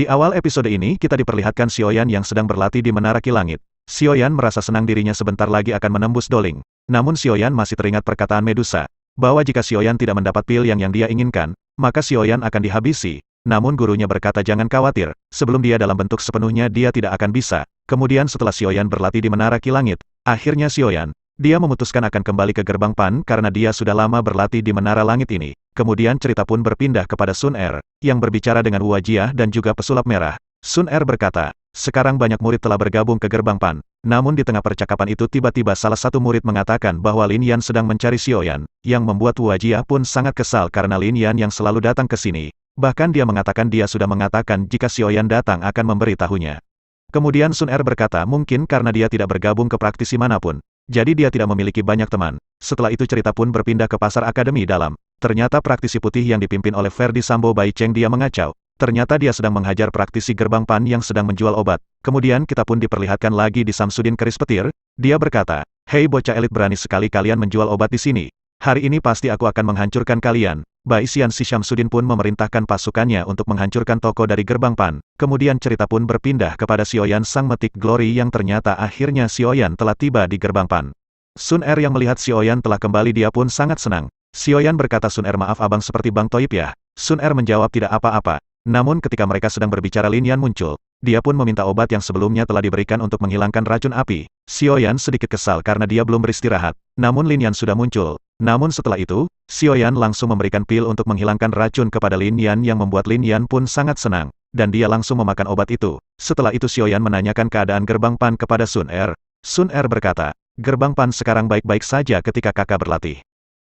Di awal episode ini kita diperlihatkan Xiaoyan yang sedang berlatih di Menara Ki Langit. Xiaoyan merasa senang dirinya sebentar lagi akan menembus Doling. Namun Xiaoyan masih teringat perkataan Medusa, bahwa jika Xiaoyan tidak mendapat pil yang dia inginkan, maka Xiaoyan akan dihabisi. Namun gurunya berkata jangan khawatir, sebelum dia dalam bentuk sepenuhnya dia tidak akan bisa. Kemudian setelah Xiaoyan berlatih di Menara Ki Langit, akhirnya Xiaoyan, dia memutuskan akan kembali ke Gerbang Pan karena dia sudah lama berlatih di Menara Langit ini. Kemudian cerita pun berpindah kepada Sun Er, yang berbicara dengan Wu Jia dan juga pesulap merah. Sun Er berkata, sekarang banyak murid telah bergabung ke Gerbang Pan. Namun di tengah percakapan itu tiba-tiba salah satu murid mengatakan bahwa Lin Yan sedang mencari Xiaoyan, yang membuat Wu Jia pun sangat kesal karena Lin Yan yang selalu datang ke sini. Bahkan dia mengatakan dia sudah mengatakan jika Xiaoyan datang akan memberitahunya. Kemudian Sun Er berkata mungkin karena dia tidak bergabung ke praktisi manapun. Jadi dia tidak memiliki banyak teman. Setelah itu cerita pun berpindah ke pasar akademi dalam. Ternyata praktisi putih yang dipimpin oleh Ferdi Sambo Bai Cheng dia mengacau. Ternyata dia sedang menghajar praktisi Gerbang Pan yang sedang menjual obat. Kemudian kita pun diperlihatkan lagi di Samsudin keris petir. Dia berkata, hei bocah elit berani sekali kalian menjual obat di sini. Hari ini pasti aku akan menghancurkan kalian. Bai Xian si Syamsuddin pun memerintahkan pasukannya untuk menghancurkan toko dari Gerbang Pan. Kemudian cerita pun berpindah kepada Xiaoyan sang metik glory yang ternyata akhirnya Xiaoyan telah tiba di Gerbang Pan. Sun Er yang melihat Xiaoyan telah kembali dia pun sangat senang. Xiaoyan berkata Sun Er maaf abang seperti Bang Toib ya. Sun Er menjawab tidak apa-apa. Namun ketika mereka sedang berbicara Lin Yan muncul. Dia pun meminta obat yang sebelumnya telah diberikan untuk menghilangkan racun api. Xiaoyan sedikit kesal karena dia belum beristirahat. Namun Lin Yan sudah muncul. Namun setelah itu, Xiaoyan langsung memberikan pil untuk menghilangkan racun kepada Lin Yan yang membuat Lin Yan pun sangat senang. Dan dia langsung memakan obat itu. Setelah itu Xiaoyan menanyakan keadaan Gerbang Pan kepada Sun Er. Sun Er berkata, Gerbang Pan sekarang baik-baik saja ketika kakak berlatih.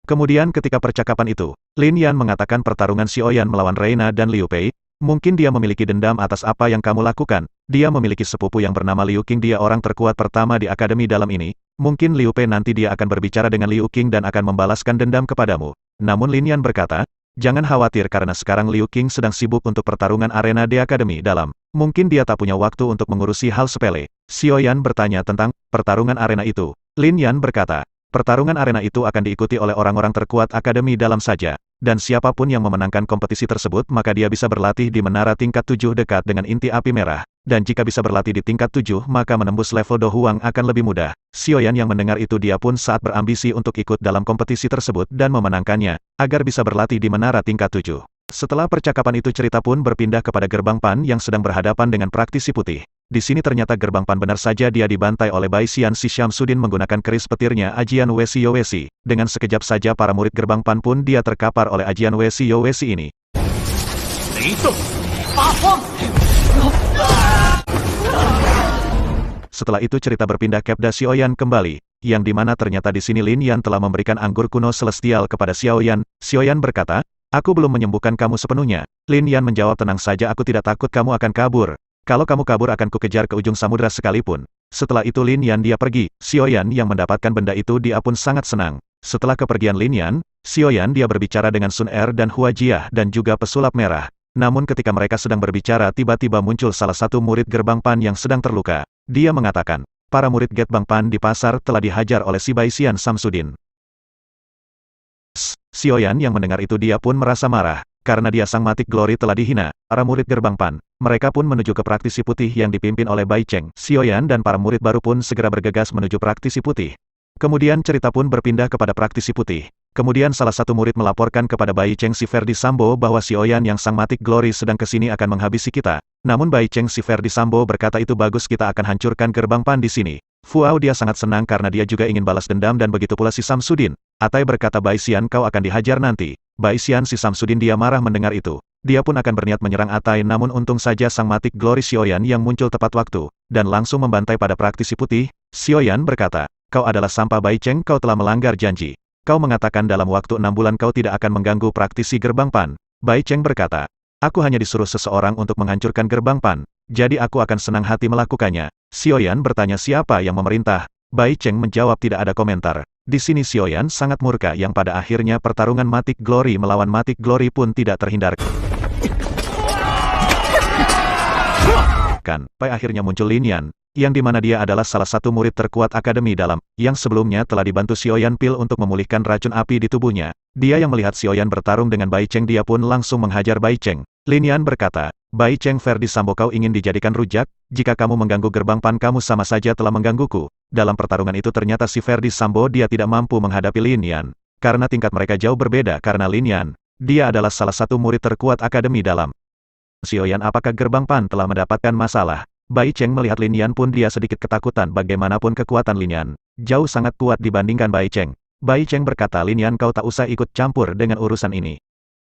Kemudian ketika percakapan itu, Lin Yan mengatakan pertarungan Xiaoyan melawan Reina dan Liu Pei, mungkin dia memiliki dendam atas apa yang kamu lakukan. Dia memiliki sepupu yang bernama Liu Qing, dia orang terkuat pertama di akademi dalam ini. Mungkin Liu Pei nanti dia akan berbicara dengan Liu Qing dan akan membalaskan dendam kepadamu. Namun Lin Yan berkata, jangan khawatir karena sekarang Liu Qing sedang sibuk untuk pertarungan arena di akademi dalam. Mungkin dia tak punya waktu untuk mengurusi hal sepele. Xiaoyan bertanya tentang pertarungan arena itu. Lin Yan berkata, pertarungan arena itu akan diikuti oleh orang-orang terkuat akademi dalam saja. Dan siapapun yang memenangkan kompetisi tersebut maka dia bisa berlatih di menara tingkat 7 dekat dengan inti api merah. Dan jika bisa berlatih di tingkat 7 maka menembus level Do Huang akan lebih mudah. Xiaoyan yang mendengar itu dia pun saat berambisi untuk ikut dalam kompetisi tersebut dan memenangkannya, agar bisa berlatih di menara tingkat 7. Setelah percakapan itu cerita pun berpindah kepada Gerbang Pan yang sedang berhadapan dengan praktisi putih. Di sini ternyata Gerbang Pan benar saja dia dibantai oleh Bai Xian si Syamsuddin menggunakan keris petirnya Ajian Wesi Yowesi. Dengan sekejap saja para murid Gerbang Pan pun dia terkapar oleh Ajian Wesi Yowesi ini. Setelah itu cerita berpindah kepada Xiaoyan kembali, yang dimana ternyata di sini Lin Yan telah memberikan anggur kuno celestial kepada Xiaoyan. Xiaoyan berkata, aku belum menyembuhkan kamu sepenuhnya. Lin Yan menjawab tenang saja aku tidak takut kamu akan kabur. Kalau kamu kabur akan kukejar ke ujung samudera sekalipun. Setelah itu Lin Yan dia pergi. Xiaoyan yang mendapatkan benda itu dia pun sangat senang. Setelah kepergian Lin Yan, Xiaoyan dia berbicara dengan Sun Er dan Hua Jia dan juga pesulap merah. Namun ketika mereka sedang berbicara tiba-tiba muncul salah satu murid Gerbang Pan yang sedang terluka. Dia mengatakan, para murid Gerbang Pan di pasar telah dihajar oleh si Bai Xian Samsudin. Xiaoyan yang mendengar itu dia pun merasa marah. Karena dia sang matik glory telah dihina, para murid Gerbang Pan. Mereka pun menuju ke praktisi putih yang dipimpin oleh Bai Cheng. Xiaoyan dan para murid baru pun segera bergegas menuju praktisi putih. Kemudian cerita pun berpindah kepada praktisi putih. Kemudian salah satu murid melaporkan kepada Bai Cheng si Ferdi Sambo bahwa Xiaoyan yang sang matik glory sedang kesini akan menghabisi kita. Namun Bai Cheng si Ferdi Sambo berkata itu bagus kita akan hancurkan Gerbang Pan di sini. Fuao dia sangat senang karena dia juga ingin balas dendam dan begitu pula si Samsudin. Atai berkata Bai Xian kau akan dihajar nanti. Bai Xian si Samsudin dia marah mendengar itu. Dia pun akan berniat menyerang Atai namun untung saja sang matik glory Xiaoyan yang muncul tepat waktu. Dan langsung membantai pada praktisi putih. Xiaoyan berkata, kau adalah sampah Bai Cheng kau telah melanggar janji. Kau mengatakan dalam waktu 6 bulan kau tidak akan mengganggu praktisi Gerbang Pan. Bai Cheng berkata, aku hanya disuruh seseorang untuk menghancurkan Gerbang Pan. Jadi aku akan senang hati melakukannya. Xiaoyan bertanya siapa yang memerintah. Bai Cheng menjawab tidak ada komentar. Di sini Xiaoyan sangat murka yang pada akhirnya pertarungan matik glory melawan matik glory pun tidak terhindarkan. Pai akhirnya muncul Lin Yan, yang dimana dia adalah salah satu murid terkuat akademi dalam, yang sebelumnya telah dibantu Xiaoyan Pil untuk memulihkan racun api di tubuhnya. Dia yang melihat Xiaoyan bertarung dengan Bai Cheng, dia pun langsung menghajar Bai Cheng. Lin Yan berkata, Bai Cheng, Ferdi Sambo, kau ingin dijadikan rujak? Jika kamu mengganggu gerbang pan, kamu sama saja telah menggangguku. Dalam pertarungan itu ternyata si Ferdi Sambo dia tidak mampu menghadapi Lin Yan. Karena tingkat mereka jauh berbeda karena Lin Yan, dia adalah salah satu murid terkuat Akademi Dalam. Xiaoyan, apakah gerbang pan telah mendapatkan masalah? Bai Cheng melihat Lin Yan pun dia sedikit ketakutan. Bagaimanapun kekuatan Lin Yan, jauh sangat kuat dibandingkan Bai Cheng. Bai Cheng berkata, Lin Yan, kau tak usah ikut campur dengan urusan ini.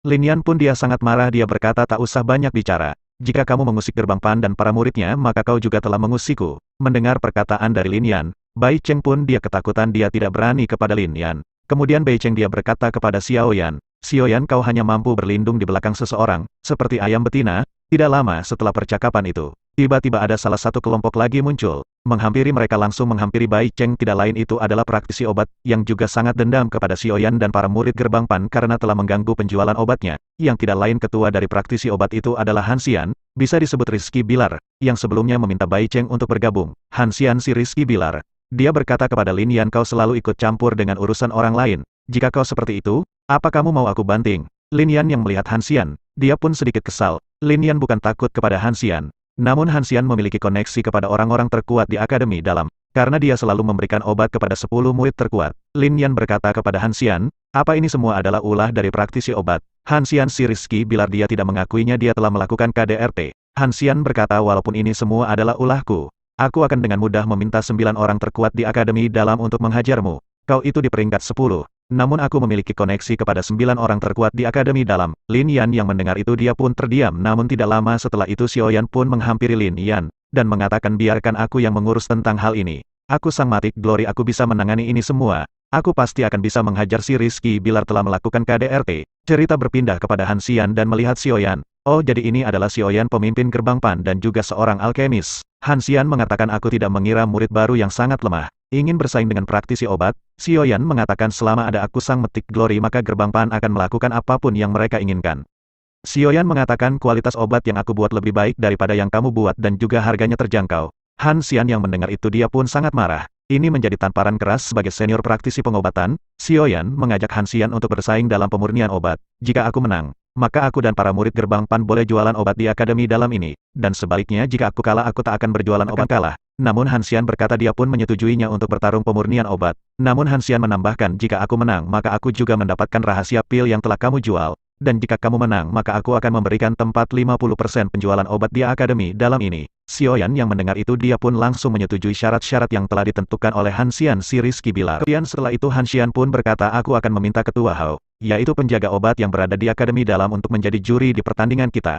Lin Yan pun dia sangat marah, dia berkata, tak usah banyak bicara. Jika kamu mengusik gerbang pan dan para muridnya, maka kau juga telah mengusikku. Mendengar perkataan dari Lin Yan, Bai Cheng pun dia ketakutan, dia tidak berani kepada Lin Yan. Kemudian Bai Cheng dia berkata kepada Xiaoyan, Xiaoyan, kau hanya mampu berlindung di belakang seseorang, seperti ayam betina. Tidak lama setelah percakapan itu, tiba-tiba ada salah satu kelompok lagi muncul, menghampiri mereka, langsung menghampiri Bai Cheng. Tidak lain itu adalah praktisi obat, yang juga sangat dendam kepada Xiaoyan dan para murid gerbang pan karena telah mengganggu penjualan obatnya. Yang tidak lain ketua dari praktisi obat itu adalah Han Xian, bisa disebut Rizky Bilar, yang sebelumnya meminta Bai Cheng untuk bergabung. Han Xian, si Rizky Bilar, dia berkata kepada Lin Yan, kau selalu ikut campur dengan urusan orang lain. Jika kau seperti itu, apa kamu mau aku banting? Lin Yan yang melihat Han Xian, dia pun sedikit kesal. Lin Yan bukan takut kepada Han Xian, namun Han Xian memiliki koneksi kepada orang-orang terkuat di Akademi Dalam. Karena dia selalu memberikan obat kepada 10 murid terkuat. Lin Yan berkata kepada Han Xian, apa ini semua adalah ulah dari praktisi obat? Han Xian, si Rizky Bilar, dia tidak mengakuinya dia telah melakukan KDRT. Han Xian berkata, walaupun ini semua adalah ulahku, aku akan dengan mudah meminta 9 orang terkuat di Akademi Dalam untuk menghajarmu. Kau itu di peringkat 10. Namun aku memiliki koneksi kepada 9 orang terkuat di Akademi Dalam. Lin Yan yang mendengar itu dia pun terdiam, namun tidak lama setelah itu Xiaoyan pun menghampiri Lin Yan, dan mengatakan, biarkan aku yang mengurus tentang hal ini. Aku sang Matic Glory, aku bisa menangani ini semua. Aku pasti akan bisa menghajar si Rizky Bilar telah melakukan KDRT. Cerita berpindah kepada Han Xian dan melihat Xiaoyan. Oh, jadi ini adalah Xiaoyan, pemimpin gerbang pan dan juga seorang alkemis. Han Xian mengatakan, aku tidak mengira murid baru yang sangat lemah ingin bersaing dengan praktisi obat. Xiaoyan mengatakan, selama ada aku sang Matic Glory maka gerbang pan akan melakukan apapun yang mereka inginkan. Xiaoyan mengatakan, kualitas obat yang aku buat lebih baik daripada yang kamu buat dan juga harganya terjangkau. Han Xian yang mendengar itu dia pun sangat marah. Ini menjadi tamparan keras sebagai senior praktisi pengobatan. Xiaoyan mengajak Han Xian untuk bersaing dalam pemurnian obat. Jika aku menang, maka aku dan para murid gerbang pan boleh jualan obat di Akademi Dalam ini. Dan sebaliknya jika aku kalah aku tak akan berjualan obat kalah. Namun Han Xian berkata dia pun menyetujuinya untuk bertarung pemurnian obat. Namun Han Xian menambahkan, jika aku menang maka aku juga mendapatkan rahasia pil yang telah kamu jual. Dan jika kamu menang maka aku akan memberikan tempat 50% penjualan obat di Akademi Dalam ini. Xiaoyan yang mendengar itu dia pun langsung menyetujui syarat-syarat yang telah ditentukan oleh Han Xian, si Rizky Bilar. Kemudian setelah itu Han Xian pun berkata, aku akan meminta ketua Hao, yaitu penjaga obat yang berada di Akademi Dalam untuk menjadi juri di pertandingan kita.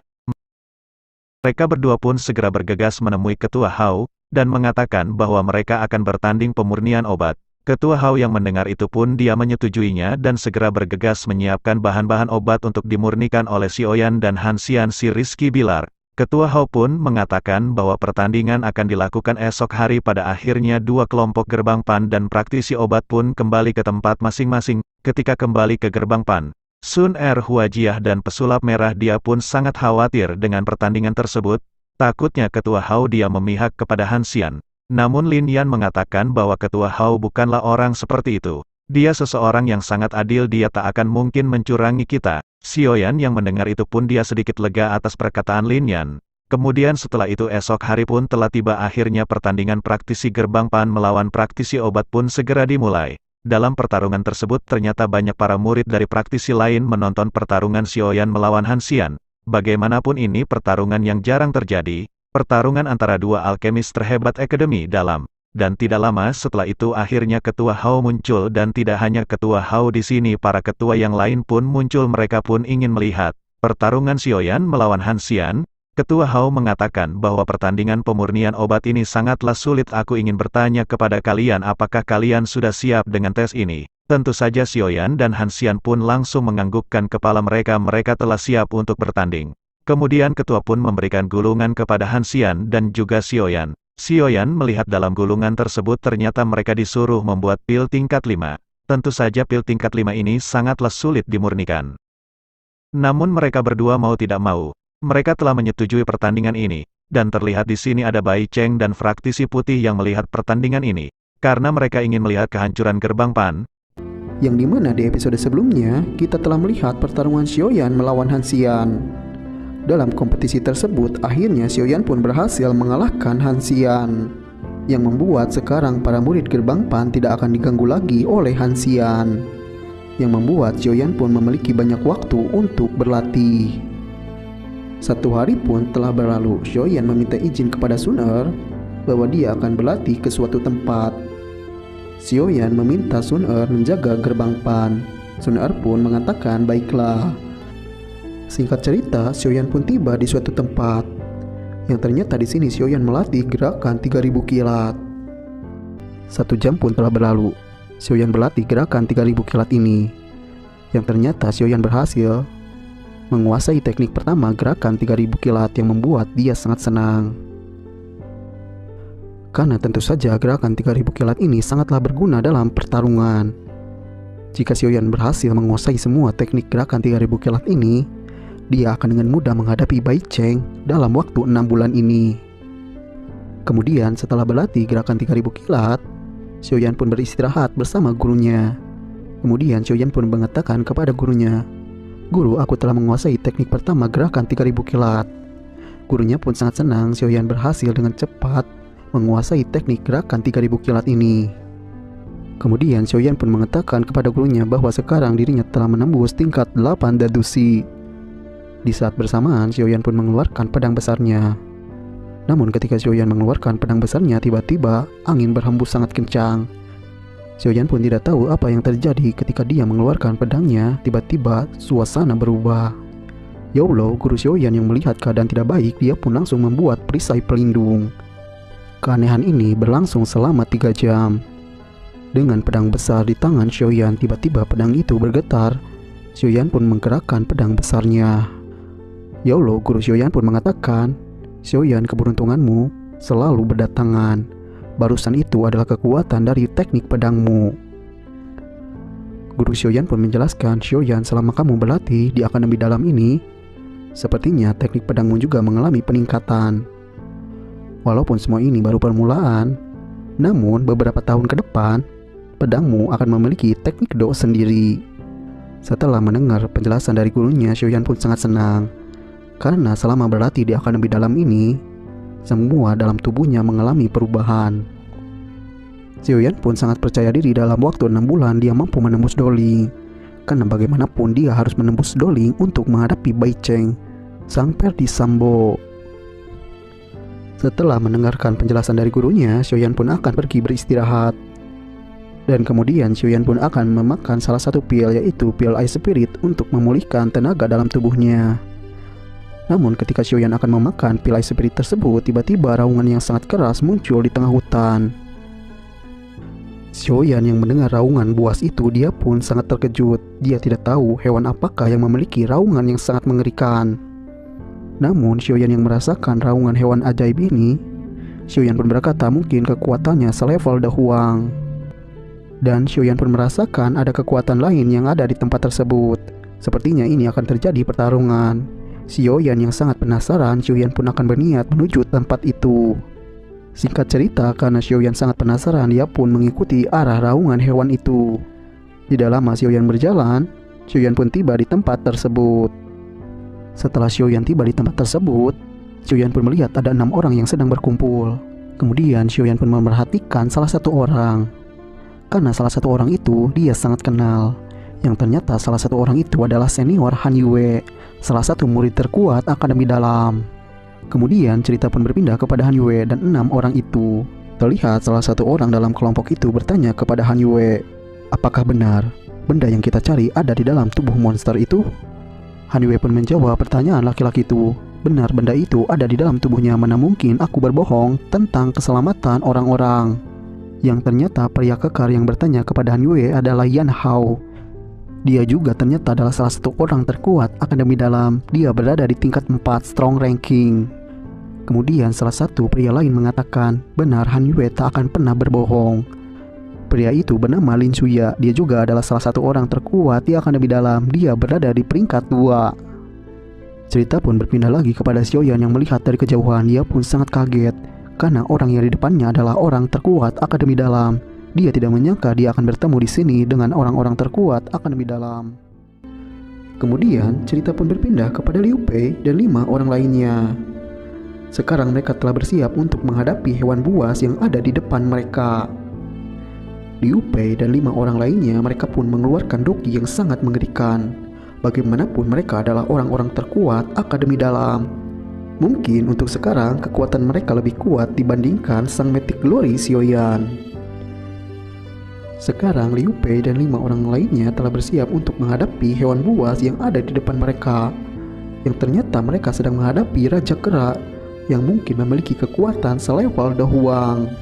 Mereka berdua pun segera bergegas menemui ketua Hao, dan mengatakan bahwa mereka akan bertanding pemurnian obat. Ketua Hao yang mendengar itu pun dia menyetujuinya dan segera bergegas menyiapkan bahan-bahan obat untuk dimurnikan oleh Xiaoyan dan Han Xian, si Rizky Bilar. Ketua Hao pun mengatakan bahwa pertandingan akan dilakukan esok hari. Pada akhirnya dua kelompok gerbang pan dan praktisi obat pun kembali ke tempat masing-masing. Ketika kembali ke gerbang pan, Sun Er Huajiah dan pesulap merah dia pun sangat khawatir dengan pertandingan tersebut. Takutnya ketua Hao dia memihak kepada Han Xian. Namun Lin Yan mengatakan bahwa ketua Hao bukanlah orang seperti itu. Dia seseorang yang sangat adil, dia tak akan mungkin mencurangi kita. Xiaoyan yang mendengar itu pun dia sedikit lega atas perkataan Lin Yan. Kemudian setelah itu esok hari pun telah tiba, akhirnya pertandingan praktisi gerbang pan melawan praktisi obat pun segera dimulai. Dalam pertarungan tersebut ternyata banyak para murid dari praktisi lain menonton pertarungan Xiaoyan melawan Han Xian. Bagaimanapun ini pertarungan yang jarang terjadi, pertarungan antara dua alkemis terhebat Akademi Dalam. Dan tidak lama setelah itu akhirnya ketua Hao muncul, dan tidak hanya ketua Hao di sini, para ketua yang lain pun muncul, mereka pun ingin melihat pertarungan Xiaoyan melawan Han Xian. Ketua Hao mengatakan bahwa pertandingan pemurnian obat ini sangatlah sulit. Aku ingin bertanya kepada kalian, apakah kalian sudah siap dengan tes ini? Tentu saja Xiaoyan dan Han Xian pun langsung menganggukkan kepala mereka, mereka telah siap untuk bertanding. Kemudian ketua pun memberikan gulungan kepada Han Xian dan juga Xiaoyan. Xiaoyan melihat dalam gulungan tersebut ternyata mereka disuruh membuat pil tingkat 5. Tentu saja pil tingkat 5 ini sangatlah sulit dimurnikan. Namun mereka berdua mau tidak mau, mereka telah menyetujui pertandingan ini. Dan terlihat di sini ada Bai Cheng dan praktisi putih yang melihat pertandingan ini. Karena mereka ingin melihat kehancuran gerbang pan. yang dimana di episode sebelumnya kita telah melihat pertarungan Xiaoyan melawan Han Xian. Dalam kompetisi tersebut, akhirnya Xiaoyan pun berhasil mengalahkan Han Xian, yang membuat sekarang para murid Gerbang Pan tidak akan diganggu lagi oleh Han Xian, yang membuat Xiaoyan pun memiliki banyak waktu untuk berlatih. 1 hari pun telah berlalu. Xiaoyan meminta izin kepada Sun Er bahwa dia akan berlatih ke suatu tempat. Xiaoyan meminta Sun Er menjaga Gerbang Pan. Sun Er pun mengatakan baiklah. Singkat cerita, Xiaoyan pun tiba di suatu tempat, yang ternyata di sini Xiaoyan melatih gerakan 3000 kilat. 1 jam pun telah berlalu. Xiaoyan berlatih gerakan 3000 kilat ini, yang ternyata Xiaoyan berhasil menguasai teknik pertama gerakan 3000 kilat yang membuat dia sangat senang. Karena tentu saja gerakan 3000 kilat ini sangatlah berguna dalam pertarungan. Jika Xiaoyan berhasil menguasai semua teknik gerakan 3000 kilat ini, dia akan dengan mudah menghadapi Bai Cheng dalam waktu 6 bulan ini. Kemudian setelah berlatih gerakan 3000 kilat, Xiaoyan pun beristirahat bersama gurunya. Kemudian Xiaoyan pun mengatakan kepada gurunya, "Guru, aku telah menguasai teknik pertama gerakan 3000 kilat." Gurunya pun sangat senang Xiaoyan berhasil dengan cepat menguasai teknik gerakan 3000 kilat ini. Kemudian Xiaoyan pun mengatakan kepada gurunya bahwa sekarang dirinya telah menembus tingkat 8 Dadushi. Di saat bersamaan, Xiaoyan pun mengeluarkan pedang besarnya. Namun ketika Xiaoyan mengeluarkan pedang besarnya, tiba-tiba angin berhembus sangat kencang. Xiaoyan pun tidak tahu apa yang terjadi ketika dia mengeluarkan pedangnya. Tiba-tiba suasana berubah. Ya Allah, guru Xiaoyan yang melihat keadaan tidak baik, dia pun langsung membuat perisai pelindung. Keanehan ini berlangsung selama 3 jam. Dengan pedang besar di tangan Xiaoyan, tiba-tiba pedang itu bergetar. Xiaoyan pun menggerakkan pedang besarnya. Ya Allah, guru Xiaoyan pun mengatakan, "Xiaoyan, keberuntunganmu selalu berdatangan. Barusan itu adalah kekuatan dari teknik pedangmu." Guru Xiaoyan pun menjelaskan, "Xiaoyan, selama kamu berlatih di akademi dalam ini, sepertinya teknik pedangmu juga mengalami peningkatan. Walaupun semua ini baru permulaan, namun beberapa tahun ke depan, pedangmu akan memiliki teknik do sendiri." Setelah mendengar penjelasan dari gurunya, Xiaoyan pun sangat senang. Karena selama berlatih di akademi dalam ini, semua dalam tubuhnya mengalami perubahan. Xiaoyan pun sangat percaya diri dalam waktu 6 bulan dia mampu menembus Doling. Karena bagaimanapun dia harus menembus Doling untuk menghadapi Bai Cheng, sang Perdi Sambo. Setelah mendengarkan penjelasan dari gurunya, Xiaoyan pun akan pergi beristirahat. Dan kemudian Xiaoyan pun akan memakan salah satu pil, yaitu pil Ice Spirit untuk memulihkan tenaga dalam tubuhnya. Namun ketika Xiaoyan akan memakan pil Ice Spirit tersebut, tiba-tiba raungan yang sangat keras muncul di tengah hutan. Xiaoyan yang mendengar raungan buas itu, dia pun sangat terkejut. Dia tidak tahu hewan apakah yang memiliki raungan yang sangat mengerikan. Namun Xiaoyan yang merasakan raungan hewan ajaib ini, Xiaoyan pun berkata mungkin kekuatannya selevel The Huang. Dan Xiaoyan pun merasakan ada kekuatan lain yang ada di tempat tersebut. Sepertinya ini akan terjadi pertarungan. Xiaoyan yang sangat penasaran, Xiaoyan pun akan berniat menuju tempat itu. Singkat cerita, karena Xiaoyan sangat penasaran, dia pun mengikuti arah raungan hewan itu. Tidak lama Xiaoyan berjalan, Xiaoyan pun tiba di tempat tersebut. Setelah Xiaoyan tiba di tempat tersebut, Xiaoyan pun melihat ada 6 orang yang sedang berkumpul. Kemudian Xiaoyan pun memperhatikan salah satu orang. Karena salah satu orang itu dia sangat kenal. Yang ternyata salah satu orang itu adalah senior Han Yue, salah satu murid terkuat akademi dalam. Kemudian cerita pun berpindah kepada Han Yue dan 6 orang itu. Terlihat salah satu orang dalam kelompok itu bertanya kepada Han Yue, "Apakah benar benda yang kita cari ada di dalam tubuh monster itu?" Han Yue pun menjawab pertanyaan laki-laki itu, "Benar, benda itu ada di dalam tubuhnya. Mana mungkin aku berbohong tentang keselamatan orang-orang." Yang ternyata pria kekar yang bertanya kepada Han Yue adalah Yan Hao. Dia juga ternyata adalah salah satu orang terkuat akademi dalam. Dia berada di tingkat 4 strong ranking. Kemudian salah satu pria lain mengatakan, "Benar, Han Yue tak akan pernah berbohong." Pria itu bernama Lin Suya. Dia juga adalah salah satu orang terkuat di akademi dalam. Dia berada di peringkat 2. Cerita pun berpindah lagi kepada Xiaoyan yang melihat dari kejauhan. Dia pun sangat kaget karena orang yang di depannya adalah orang terkuat akademi dalam. Dia tidak menyangka dia akan bertemu di sini dengan orang-orang terkuat akademi dalam. Kemudian cerita pun berpindah kepada Liu Pei dan 5 orang lainnya. Sekarang mereka telah bersiap untuk menghadapi hewan buas yang ada di depan mereka. Liu Pei dan 5 orang lainnya, mereka pun mengeluarkan doki yang sangat mengerikan. Bagaimanapun mereka adalah orang-orang terkuat akademi dalam. Mungkin untuk sekarang kekuatan mereka lebih kuat dibandingkan sang Mythic Glory Xiaoyan. Sekarang Liu Pei dan 5 orang lainnya telah bersiap untuk menghadapi hewan buas yang ada di depan mereka. Yang ternyata mereka sedang menghadapi Raja Kera yang mungkin memiliki kekuatan selevel Da Huang.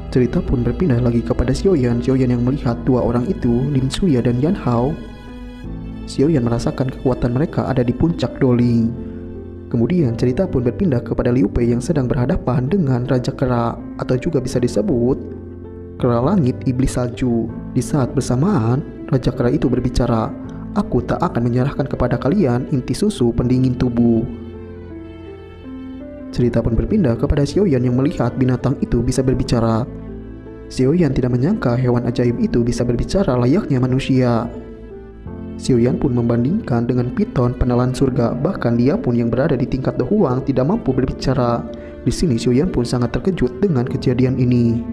Cerita pun berpindah lagi kepada Xiaoyan yang melihat 2 orang itu, Lin Suya dan Yan Hao. Xiaoyan merasakan kekuatan mereka ada di puncak Doling. Kemudian cerita pun berpindah kepada Liu Pei yang sedang berhadapan dengan Raja Kera, atau juga bisa disebut Kera Langit Iblis Salju. Di saat bersamaan, Raja Kera itu berbicara, "Aku tak akan menyerahkan kepada kalian inti susu pendingin tubuh." Cerita pun berpindah kepada Xiaoyan yang melihat binatang itu bisa berbicara. Xiaoyan tidak menyangka hewan ajaib itu bisa berbicara layaknya manusia. Xiaoyan pun membandingkan dengan piton penelan surga, bahkan dia pun yang berada di tingkat Da Huang tidak mampu berbicara. Di sini Xiaoyan pun sangat terkejut dengan kejadian ini.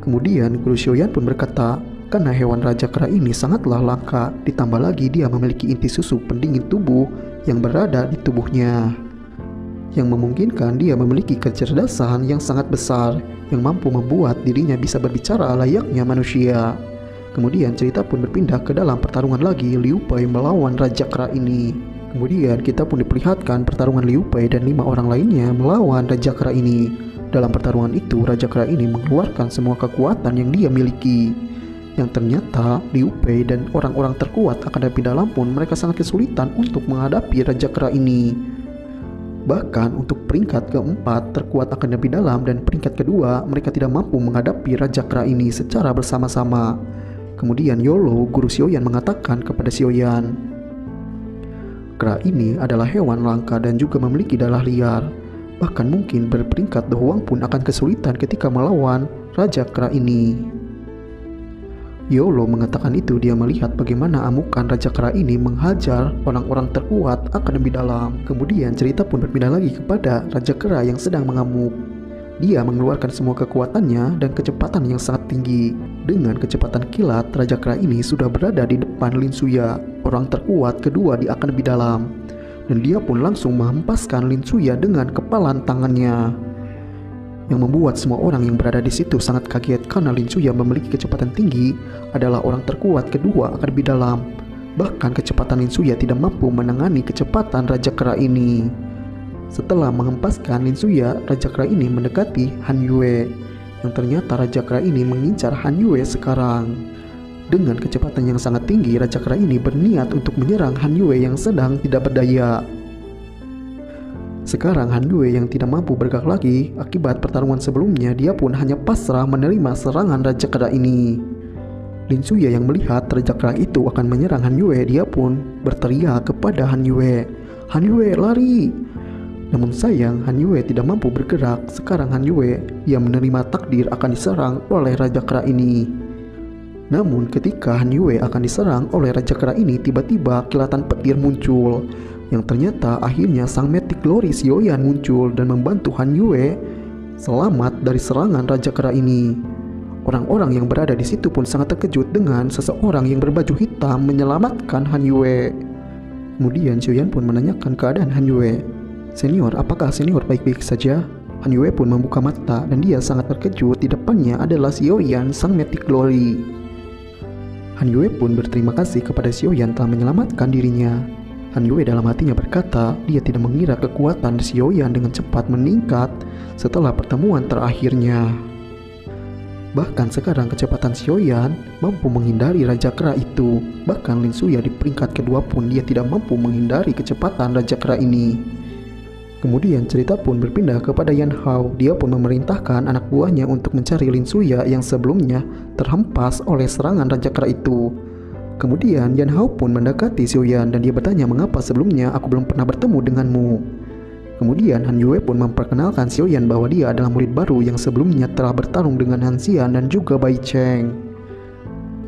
Kemudian guru Xiaoyan pun berkata, karena hewan Raja Kera ini sangatlah langka, ditambah lagi dia memiliki inti susu pendingin tubuh yang berada di tubuhnya, yang memungkinkan dia memiliki kecerdasan yang sangat besar, yang mampu membuat dirinya bisa berbicara layaknya manusia. Kemudian cerita pun berpindah ke dalam pertarungan lagi Liu Pei melawan Raja Kera ini. Kemudian kita pun diperlihatkan pertarungan Liu Pei dan 5 orang lainnya melawan Raja Kera ini. Dalam pertarungan itu, Raja Kera ini mengeluarkan semua kekuatan yang dia miliki. Yang ternyata Liu Pei dan orang-orang terkuat akademi dalam pun mereka sangat kesulitan untuk menghadapi Raja Kera ini. Bahkan untuk peringkat keempat terkuat akademi dalam dan peringkat kedua, mereka tidak mampu menghadapi Raja Kera ini secara bersama-sama. Kemudian Yolo, guru Xiaoyan, mengatakan kepada Xiaoyan, "Kera ini adalah hewan langka dan juga memiliki darah liar. Bahkan mungkin berperingkat Da Huang pun akan kesulitan ketika melawan Raja Kera ini." Yolo mengatakan itu dia melihat bagaimana amukan Raja Kera ini menghajar orang-orang terkuat akademi dalam. Kemudian cerita pun berpindah lagi kepada Raja Kera yang sedang mengamuk. Dia mengeluarkan semua kekuatannya dan kecepatan yang sangat tinggi. Dengan kecepatan kilat, Raja Kera ini sudah berada di depan Lin Suya, orang terkuat kedua di akademi dalam. Dan dia pun langsung menghempaskan Lin Suya dengan kepalan tangannya, yang membuat semua orang yang berada di situ sangat kaget karena Lin Suya memiliki kecepatan tinggi, adalah orang terkuat kedua akademi dalam. Bahkan kecepatan Lin Suya tidak mampu menangani kecepatan Raja Kera ini. Setelah menghempaskan Lin Suya, Raja Kera ini mendekati Han Yue, yang ternyata Raja Kera ini mengincar Han Yue sekarang. Dengan kecepatan yang sangat tinggi, Raja Kera ini berniat untuk menyerang Han Yue yang sedang tidak berdaya. Sekarang Han Yue yang tidak mampu bergerak lagi akibat pertarungan sebelumnya, dia pun hanya pasrah menerima serangan Raja Kera ini. Lin Suya yang melihat Raja Kera itu akan menyerang Han Yue, dia pun berteriak kepada Han Yue, "Han Yue, lari!" Namun sayang, Han Yue tidak mampu bergerak. Sekarang Han Yue, dia menerima takdir akan diserang oleh Raja Kera ini. Namun ketika Han Yue akan diserang oleh Raja Kera ini, tiba-tiba kilatan petir muncul, yang ternyata akhirnya sang Mythic Glory Xiaoyan muncul dan membantu Han Yue selamat dari serangan Raja Kera ini. Orang-orang yang berada di situ pun sangat terkejut dengan seseorang yang berbaju hitam menyelamatkan Han Yue. Kemudian Xiaoyan pun menanyakan keadaan Han Yue. "Senior, apakah senior baik-baik saja?" Han Yue pun membuka mata dan dia sangat terkejut. Di depannya adalah Xiaoyan, sang Mythic Glory. Han Yue pun berterima kasih kepada Xiaoyan telah menyelamatkan dirinya. Han Yue dalam hatinya berkata, dia tidak mengira kekuatan Xiaoyan dengan cepat meningkat setelah pertemuan terakhirnya. Bahkan sekarang kecepatan Xiaoyan mampu menghindari Raja Kera itu. Bahkan Lin Suya di peringkat kedua pun dia tidak mampu menghindari kecepatan Raja Kera ini. Kemudian cerita pun berpindah kepada Yan Hao. Dia pun memerintahkan anak buahnya untuk mencari Lin Suya yang sebelumnya terhempas oleh serangan Raja Kera itu. Kemudian Yan Hao pun mendekati Xiaoyan dan dia bertanya, "Mengapa sebelumnya aku belum pernah bertemu denganmu?" Kemudian Han Yue pun memperkenalkan Xiaoyan bahwa dia adalah murid baru yang sebelumnya telah bertarung dengan Han Xian dan juga Bai Cheng.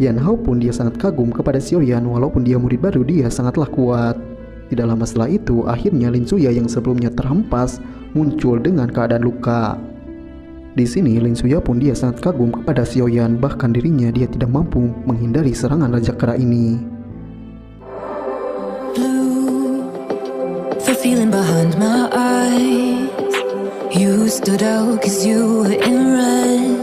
Yan Hao pun dia sangat kagum kepada Xiaoyan, walaupun dia murid baru dia sangatlah kuat. Tidak lama setelah itu, akhirnya Lin Suya yang sebelumnya terhempas muncul dengan keadaan luka. Di sini Lin Suya pun dia sangat kagum kepada Xiaoyan, bahkan dirinya dia tidak mampu menghindari serangan Raja Kera ini. Blue, the feeling behind my eyes. You stood out 'cause you were in red.